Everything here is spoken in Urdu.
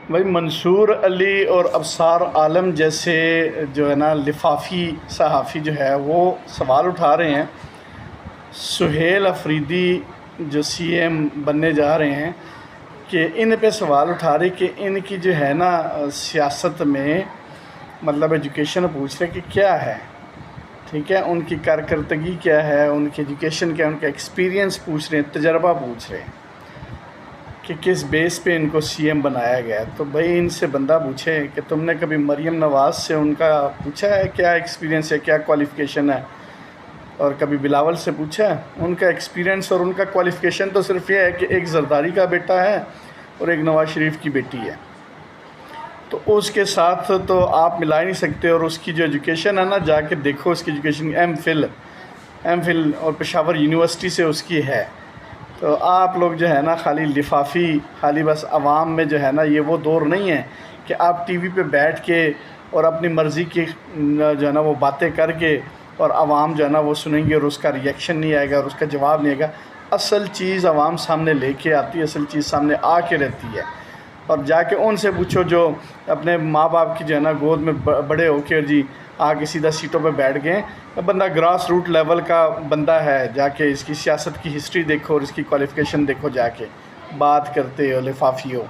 بھائی منصور علی اور ابصار عالم جیسے جو ہے نا لفافی صحافی جو ہے وہ سوال اٹھا رہے ہیں سہیل افریدی جو سی ایم بننے جا رہے ہیں کہ ان پہ سوال اٹھا رہے کہ ان کی جو ہے نا سیاست میں مطلب ایجوکیشن پوچھ رہے کہ کیا ہے، ٹھیک ہے، ان کی کارکردگی کیا ہے، ان کی ایجوکیشن کیا ہے، ان کا ایکسپیرینس پوچھ رہے ہیں، تجربہ پوچھ رہے ہیں کہ کس بیس پہ ان کو سی ایم بنایا گیا ہے۔ تو بھائی ان سے بندہ پوچھے کہ تم نے کبھی مریم نواز سے ان کا پوچھا ہے کیا ایکسپیرینس ہے، کیا کوالیفیکیشن ہے، اور کبھی بلاول سے پوچھا ہے ان کا ایکسپیرینس اور ان کا کوالیفیکیشن؟ تو صرف یہ ہے کہ ایک زرداری کا بیٹا ہے اور ایک نواز شریف کی بیٹی ہے، تو اس کے ساتھ تو آپ ملا ہی نہیں سکتے۔ اور اس کی جو ایجوکیشن ہے نا، جا کے دیکھو اس کی ایجوکیشن ایم فل اور پشاور یونیورسٹی سے اس کی ہے۔ تو آپ لوگ جو ہے نا خالی لفافی، خالی بس عوام میں جو ہے نا یہ وہ دور نہیں ہے کہ آپ ٹی وی پہ بیٹھ کے اور اپنی مرضی کی جو ہے نا وہ باتیں کر کے اور عوام جو ہے نا وہ سنیں گے اور اس کا ریئیکشن نہیں آئے گا اور اس کا جواب نہیں آئے گا۔ اصل چیز عوام سامنے لے کے آتی ہے، اصل چیز سامنے آ کے رہتی ہے، اور جا کے ان سے پوچھو جو اپنے ماں باپ کی جو ہے نا گود میں بڑے ہو کے جی آ کے سیدھا سیٹوں پہ بیٹھ گئے، بندہ گراس روٹ لیول کا بندہ ہے، جا کے اس کی سیاست کی ہسٹری دیکھو اور اس کی کوالیفیکیشن دیکھو، جا کے بات کرتے ہو لفافی ہو۔